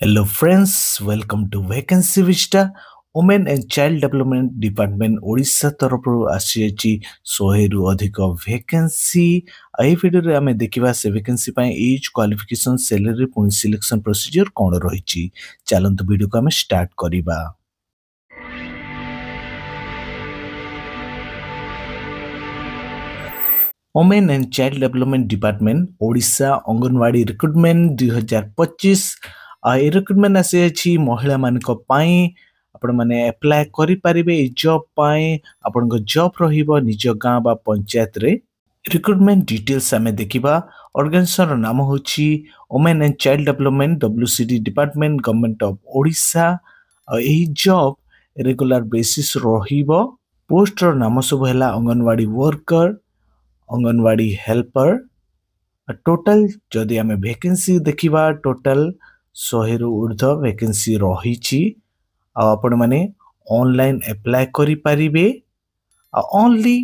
Hello friends, welcome to Vacancy Vista. Women and Child Development Department Odisha तरफରୁ ଆସିଛି 100ରୁ ଅଧିକ vacancy। ଏହି ଭିଡିଓରେ ଆମେ ଦେଖିବା ସେ vacancy ପାଇଁ ଏଜ୍ କ୍ୱାଲିଫିକେସନ salary ପୁଣି ସିଲେକ୍ସନ ପ୍ରୋସିଜର କ'ଣ ରହିଛି। ଚାଲନ୍ତୁ ଭିଡିଓକୁ ଆମେ ଷ୍ଟାର୍ଟ କରିବା। Women and Child Development Department Odisha anganwadi recruitment 2025 A recruitment आसी महिला मानक पाई आपण माने अप्लाई करि परिबे ए जॉब पाई आपण को जॉब रहिबो निज गां बा पंचायत रे। रिक्रुटमेंट डिटेल्स हमें देखिबा। ऑर्गेनाइजेशन नाम होची women and child development WCD department government of Odisha. एही जॉब रेगुलर बेसिस रहिबो। पोस्ट रो नाम सब हैला anganwadi worker, anganwadi helper. Total जदि हमें वैकेंसी देखिबा टोटल 100 रु ऊर्ध्व वैकेंसी रही। आपण माने ऑनलाइन अप्लाई करि परिबे। ओनली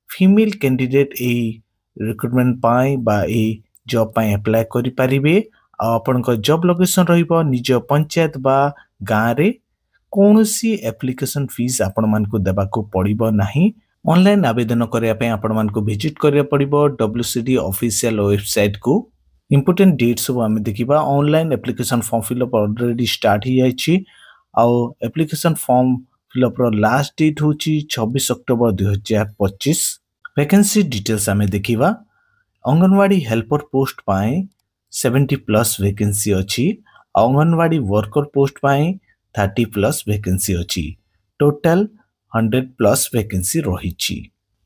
फीमेल कैंडिडेट ए रिक्रुटमेंट पाई बा ए जॉब पाई अप्लाई करि परिबे। आपण को जॉब लोकेशन रहिबो निज पंचायत बा गां रे। कोनोसी एप्लिकेशन फीस आपण मान को देबा को पड़िबो नाही। ऑनलाइन आवेदन करिया पे आपण मान को विजिट करिया पड़िबो WCD ऑफिशियल वेबसाइट को। इंपोर्टेंट डेट सब आमे देखिबा। Online application form fill up already start ही जाइछि। आउ एप्लिकेशन फॉर्म फिलअप रो लास्ट डेट होछि 26 अक्टोबर 2025। वैकेंसी डिटेल्स आमे देखिबा। अंगनवाड़ी हेल्पर पोस्ट पाए 70 प्लस वैकेंसी अछि। अंगनवाड़ी वर्कर पोस्ट पाए 30 प्लस वैकेंसी अछि। टोटल 100 प्लस वैकेंसी रहिछि।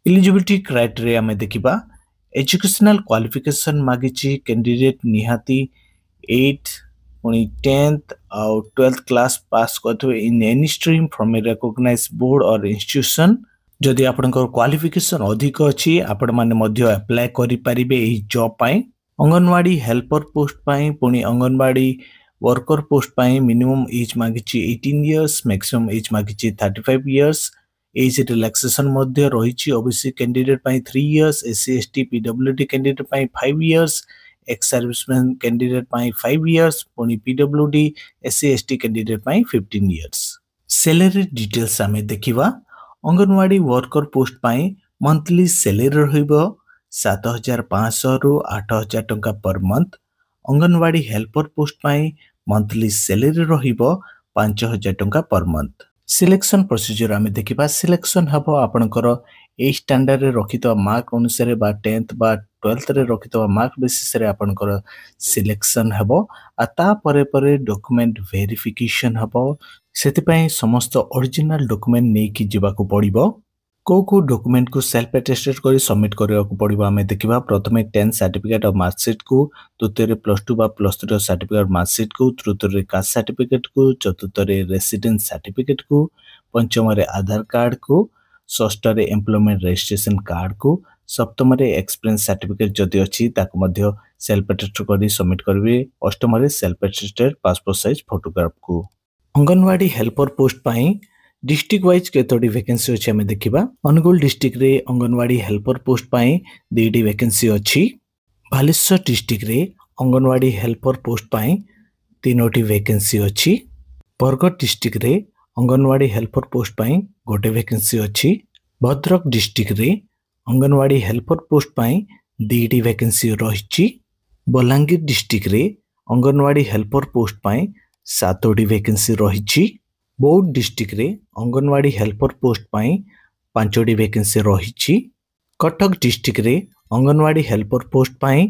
एलिजिबिलिटी क्राइटेरिया में देखिबा। एजुकेशनल क्वालिफिकेशन मागिछि कैंडिडेट निहाती 8 पुनी 10th और 12th क्लास पास करथवे in any stream from a recognised board और इंस्टीट्यूशन। जदि आपनकर क्वालिफिकेशन अधिक अछि आपण माने मध्य अप्लाई करि परिबे एही जॉब पाए। अंगनवाड़ी हेल्पर पोस्ट पाए पुनी अंगनवाड़ी वर्कर पोस्ट पाए मिनिमम एज मागिछि 18 इयर्स, मैक्सिमम एज मागिछि 35 इयर्स। एज रिलैक्सेशन मध्य रहिछि। ओबीसी कैंडिडेट पाए 3 years, SC ST PWD candidate पाए 5 इयर्स, एक्स सर्विसमैन कैंडिडेट पाए 5 इयर्स, पुनी PWD SC ST कैंडिडेट पाए 15 इयर्स। सैलरी डिटेल्स हमें देखिबा। अंगनवाड़ी वर्कर पोस्ट पाए मंथली सैलरी रहिबो 7500 रु 8000 टंका per month. Anganwadi helper post पाए मंथली सैलरी रहिबो 5000 टंका पर मंथ। सिलेक्शन प्रोसीजर आमे देखिबा। सिलेक्शन हबो आपनकर ए स्टैंडर्ड रे रखितो मार्क अनुसार बा 10th बा 12th रे रखितो मार्क बेसिस रे आपनकर सिलेक्शन हबो। आ ता परे परे डॉक्यूमेंट वेरिफिकेशन हबो। सेति पई समस्त ओरिजिनल डॉक्यूमेंट नै कि जिबा को पड़िबो। को डॉक्यूमेंट को सेल्फ अटेस्टेड करी सबमिट करिया को पड़िबो आमे देखिबा। प्रथमे 10th सर्टिफिकेट ऑफ मार्कशीट को, द्वितीय रे +2 बा +3 सर्टिफिकेट सर्टिफिकेट को, तृतीय रे कास्ट सर्टिफिकेट को, चतुर्थ रे रेसिडेंस सर्टिफिकेट को, पंचम रे आधार कार्ड को, षष्ठ रे एम्प्लॉयमेंट रजिस्ट्रेशन कार्ड को, सप्तम रे एक्सपीरियंस सर्टिफिकेट जदि अछि ताको मध्य सेल्फ अटेस्टेड करी सबमिट करबे। अष्टम रे self attested passport size photograph को। अंगनवाड़ी हेल्पर पोस्ट पाई डिस्ट्रिक्ट वाइज केतोडी वैकेंसी अछि हमें देखिबा। अनुगुल डिस्ट्रिक्ट रे अंगनवाड़ी हेल्पर पोस्ट पाई 2टी वैकेंसी अछि। बालेश्वर डिस्ट्रिक्ट रे अंगनवाड़ी हेल्पर पोस्ट पाई 3टी वैकेंसी अछि। बरगढ़ डिस्ट्रिक्ट रे अंगनवाड़ी हेल्पर पोस्ट पाई 1 वैकेंसी अछि। भद्रक डिस्ट्रिक्ट रे अंगनवाड़ी हेल्पर पोस्ट पाई 2टी वैकेंसी रहिछि। बलांगीर डिस्ट्रिक्ट रे अंगनवाड़ी हेल्पर पोस्ट पाई 7टी वैकेंसी रहिछि। बौद्ध डिस्ट्रिक्ट रे अंगनवाड़ी हेल्पर पोस्ट पाई 5टी वैकेंसी रहिछि। कटक डिस्ट्रिक्ट रे अंगनवाड़ी हेल्पर पोस्ट पाई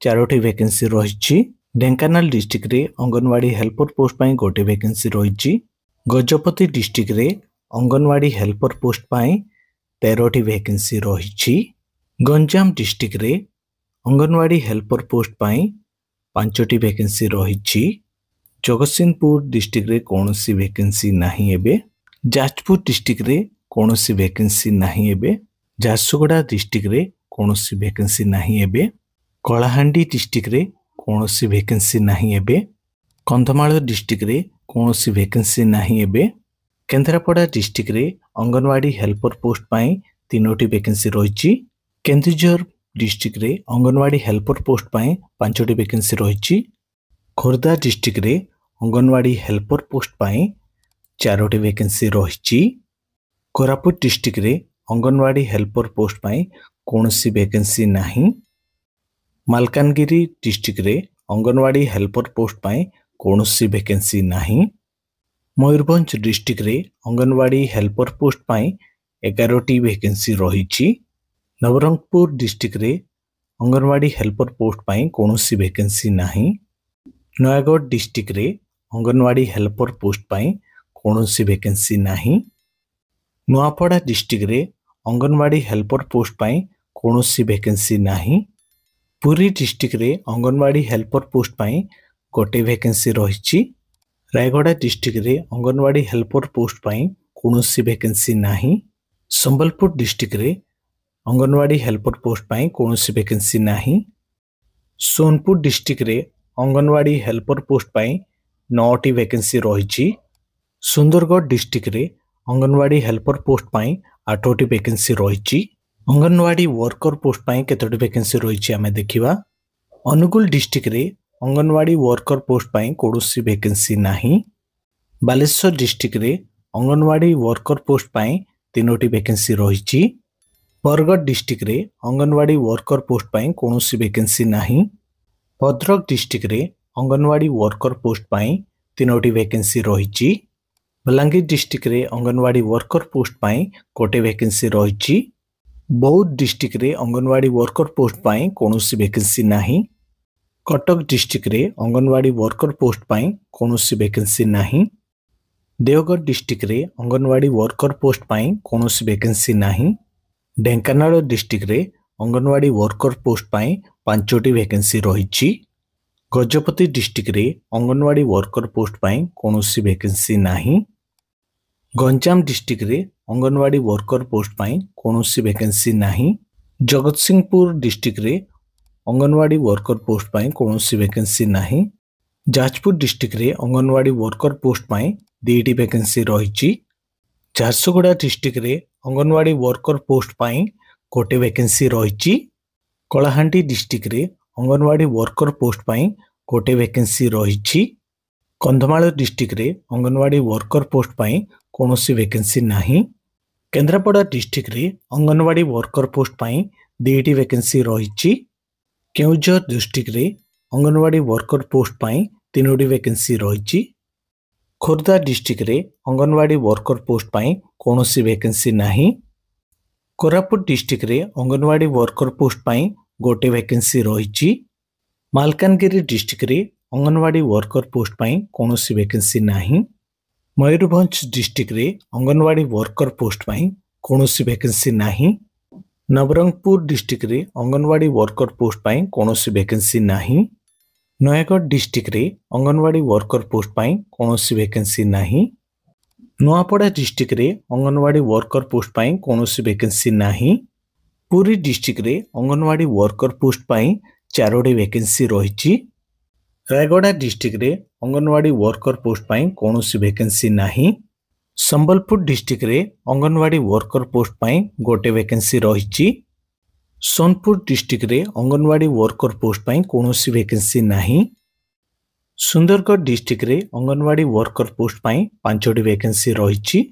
4टी वैकेंसी रहिछि। ढेंकानाल डिस्ट्रिक्ट रे अंगनवाड़ी हेल्पर पोस्ट पाई 1 वैकेंसी रहिछि। गजपति डिस्ट्रिक्ट रे अंगनवाड़ी हेल्पर पोस्ट पाई 13टी वैकेंसी रहिछि। गंजाम डिस्ट्रिक्ट रे अंगनवाड़ी हेल्पर पोस्ट पाई 5टी वैकेंसी रहिछि। जगतसिंहपुर डिस्ट्रिक्ट रे कोनोसी वैकेंसी नाही एबे। जाजपुर डिस्ट्रिक्ट रे कोनोसी वैकेंसी नाही एबे। झारसुगुड़ा डिस्ट्रिक्ट रे कोनोसी वैकेंसी नाही एबे। कलाहांडी डिस्ट्रिक्ट रे कोनोसी वैकेंसी नाही एबे। कंधमाल डिस्ट्रिक्ट रे कोनोसी वैकेंसी नाही एबे। केंद्रापड़ा डिस्ट्रिक्ट रे अंगनवाड़ी हेल्पर पोस्ट पाई 3टी वैकेंसी रहिछि। केंदुझर डिस्ट्रिक्ट रे अंगनवाड़ी हेल्पर पोस्ट पाई 5टी वैकेंसी रहिछि। खोर्धा डिस्ट्रिक्ट रे अंगनवाड़ी हेल्पर पोस्ट पाई 4टी वैकेंसी रही। कोरापुट डिस्ट्रिक्ट रे अंगनवाड़ी हेल्पर पोस्ट पाई कौनसी वैकेंसी नहीं। मालकानगिरी डिस्ट्रिक्ट रे अंगनवाड़ी हेल्पर पोस्ट पाई कौनसी वैकेंसी नहीं। मयूरभंज डिस्ट्रिक्ट रे अंगनवाड़ी हेल्पर पोस्ट पाई 11टी वैकेंसी रही। नवरंगपुर डिस्ट्रिक्ट रे अंगनवाड़ी हेल्पर पोस्ट पाई कौनसी वैकेंसी नहीं। नयागढ़ डिस्ट्रिक्ट रे अंगनवाड़ी हेल्पर पोस्ट पाई कौनसी वैकेंसी नहीं। नुआपड़ा डिस्ट्रिक्ट रे अंगनवाड़ी हेल्पर पोस्ट पाई कौनसी वैकेंसी नहीं। पुरी डिस्ट्रिक्ट रे अंगनवाड़ी हेल्पर पोस्ट पाई गोटे वैकेंसी रही। रायगड़ा डिस्ट्रिक्ट रे अंगनवाड़ी हेल्पर पोस्ट पाई कौनसी वैकेंसी नहीं। संबलपुर डिस्ट्रिक्ट रे अंगनवाड़ी हेल्पर पोस्ट पाई कौनसी वैकेंसी नहीं। सोनपुर डिस्ट्रिक्ट रे अंगनवाड़ी हेल्पर पोस्ट पाई 9टी वैकेंसी रही। सुंदरगढ़ डिस्ट्रिक्ट रे अंगनवाड़ी हेल्पर पोस्ट पाई 8टी वैकेंसी रही। अंगनवाड़ी वर्कर पोस्ट पाई केतोटी वैकेंसी रही आमे देखिबा। अनुगुल डिस्ट्रिक्ट रे अंगनवाड़ी वर्कर पोस्ट पाई कौनसी वैकेंसी नहीं। बालेश्वर डिस्ट्रिक्ट रे अंगनवाड़ी वर्कर पोस्ट पाई 3टी वैकेंसी रही। बरगढ़ डिस्ट्रिक्ट रे अंगनवाड़ी वर्कर पोस्ट पाई कौनसी वैकेंसी नहीं। भद्रक डिस्ट्रिक्ट रे अंगनवाड़ी वर्कर पोस्ट पाई 3टी वैकेंसी रही। बलांगीर डिस्ट्रिक्ट रे अंगनवाड़ी वर्कर पोस्ट पाई गोटे वैकेंसी रही। बौद्ध डिस्ट्रिक्ट रे अंगनवाड़ी वर्कर पोस्ट पाई कौनसी वैकेंसी नहीं। कटक डिस्ट्रिक्ट रे अंगनवाड़ी वर्कर पोस्ट पाई कौनसी वैकेंसी नहीं। देवगढ़ डिस्ट्रिक्ट रे अंगनवाड़ी वर्कर पोस्ट पाई कौनसी वैकेंसी नहीं। ढेंकानाल डिस्ट्रिक्ट रे अंगनवाड़ी वर्कर पोस्ट पाई 5टी वैकेंसी रही। गजपति डिस्ट्रिक्ट रे अंगनवाड़ी वर्कर पोस्ट पाई कौनसी वैकेंसी नहीं। गंजाम डिस्ट्रिक्ट रे अंगनवाड़ी वर्कर पोस्ट पाई कौनसी वैकेंसी नहीं। जगतसिंहपुर डिस्ट्रिक्ट रे अंगनवाड़ी वर्कर पोस्ट पाई कौनसी वैकेंसी नहीं। जाजपुर डिस्ट्रिक्ट रे अंगनवाड़ी वर्कर पोस्ट पाई 2टी वैकेंसी रही। झारसुगुड़ा डिस्ट्रिक्ट रे अंगनवाड़ी वर्कर पोस्ट पाई गोटे वैकेंसी रही। कलाहांडी डिस्ट्रिक्ट रे अंगनवाड़ी वर्कर पोस्ट पाई गोटे वैकेंसी रही। कंधमाल डिस्ट्रिक्ट रे अंगनवाड़ी वर्कर पोस्ट पाई कौनसी वैकेंसी नहीं। केन्द्रापड़ा डिस्ट्रिक्ट रे अंगनवाड़ी वर्कर पोस्ट पाई 2टी वैकेंसी रही। केउझर डिस्ट्रिक्ट रे अंगनवाड़ी वर्कर पोस्ट पाई 3टी वैकेंसी रही। खोर्धा डिस्ट्रिक्ट रे अंगनवाड़ी वर्कर पोस्ट पाई कौनसी वैकेंसी नहीं। कोरापुट डिस्ट्रिक्ट रे अंगनवाड़ी वर्कर पोस्ट पाई गोटे वैकेंसी रही। मालकानगिरी डिस्ट्रिक्ट रे अंगनवाड़ी वर्कर पोस्ट पाई कौनसी वैकेंसी नहीं। मयूरभंज डिस्ट्रिक्ट रे अंगनवाड़ी वर्कर पोस्ट पाई कौनसी वैकेंसी नहीं। नवरंगपुर डिस्ट्रिक्ट रे अंगनवाड़ी वर्कर पोस्ट पाई कौनसी वैकेंसी नहीं। नयागढ़ डिस्ट्रिक्ट रे अंगनवाड़ी वर्कर पोस्ट पाई कौनसी वैकेंसी नहीं। नुआपड़ा डिस्ट्रिक्ट रे अंगनवाड़ी वर्कर पोस्ट पाई कौनसी वैकेंसी नहीं। पुरी डिस्ट्रिक्ट रे अंगनवाड़ी वर्कर पोस्ट पाई 4टी वैकेंसी रही। रायगड़ा डिस्ट्रिक्ट रे अंगनवाड़ी वर्कर पोस्ट पाई कौनसी वैकेंसी नहीं। संबलपुर डिस्ट्रिक्ट रे अंगनवाड़ी वर्कर पोस्ट पाई गोटे वैकेंसी रही। सोनपुर डिस्ट्रिक्ट रे अंगनवाड़ी वर्कर पोस्ट पाई कौनसी वैकेंसी नहीं। सुंदरगढ़ डिस्ट्रिक्ट रे अंगनवाड़ी वर्कर पोस्ट पाई 5टी वैकेंसी रही।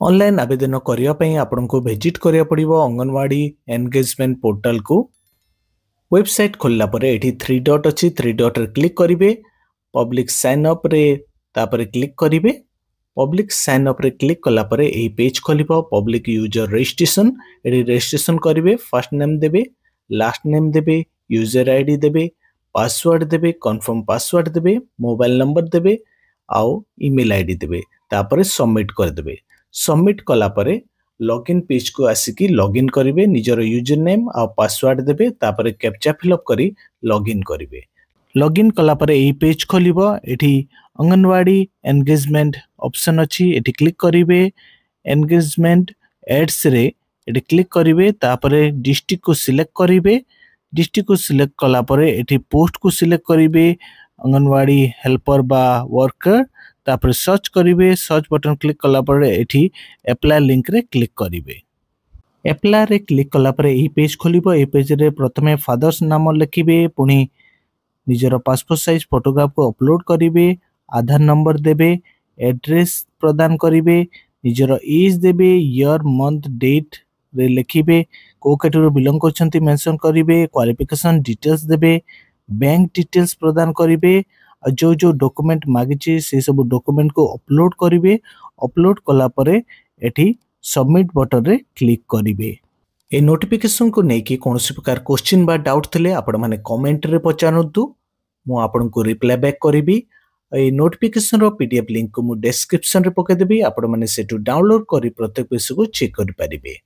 ऑनलाइन आवेदन करिया पई आपनको विजिट करिया पड़िबो अंगनवाड़ी एंगेजमेंट पोर्टल को। वेबसाइट खोलला परे एठी 3 डॉट अछि 3 डॉट रे क्लिक करिवे। पब्लिक साइन अप रे तापरे क्लिक करिवे। पब्लिक साइन अप रे क्लिक कला परे एही पेज खोलिबो। पब्लिक यूजर रजिस्ट्रेशन एठी रजिस्ट्रेशन करिवे। फर्स्ट नेम देबे, लास्ट नेम देबे, यूजर आईडी देबे, पासवर्ड देबे, कंफर्म पासवर्ड देबे, मोबाइल नंबर देबे आउ ईमेल आईडी देबे। तापरे सबमिट कर देबे। सबमिट कला परे लॉगिन पेज को आसिकी लॉगिन करिवे। निजर यूजर नेम आ पासवर्ड देबे। तापरे कैप्चा फिलअप करी लॉगिन करिवे। लॉगिन कला परे एही पेज खोलिबो। एठी अंगनवाड़ी एंगेजमेंट ऑप्शन अछि एठी क्लिक करिवे। एंगेजमेंट एड्स रे एठी क्लिक करिवे। तापरे डिस्ट्रिक्ट को सिलेक्ट करिवे। डिस्ट्रिक्ट को सिलेक्ट कला परे एठी पोस्ट को सिलेक्ट करिवे अंगनवाड़ी हेल्पर बा वर्कर। तापरे सर्च करिवे। सर्च बटन क्लिक कला परे एठी अप्लाई लिंक रे क्लिक करिवे। अप्लाई रे क्लिक कला परे एही पेज खोलिबो। एही पेज रे प्रथमे फादर्स नाम लिखिबे। पुनी निजर पासपोर्ट साइज फोटोग्राफ को अपलोड करिवे। आधार नंबर देबे एड्रेस प्रदान करिवे निजर एज देबे ईयर मंथ डेट रे लिखिबे को कैटेगरी बिलोंग करछंती मेंशन करिवे क्वालिफिकेशन डिटेल्स देबे बैंक डिटेल्स प्रदान करिवे जो जो डॉक्यूमेंट मागिछि से सब डॉक्यूमेंट को अपलोड करिवे अपलोड कला परे एठी सबमिट बटन रे क्लिक करिवे ए नोटिफिकेशन को नेकी कोनोसी प्रकार क्वेश्चन बा डाउट थिले आपण माने कमेंट रे पचारंतु मु आपण को रिप्लाई बैक करिवि ए नोटिफिकेशन रो पीडीएफ लिंक को मु डिस्क्रिप्शन रे पके देबी आपण माने सेटु डाउनलोड करी प्रत्येक विषय को चेक करि परिबे।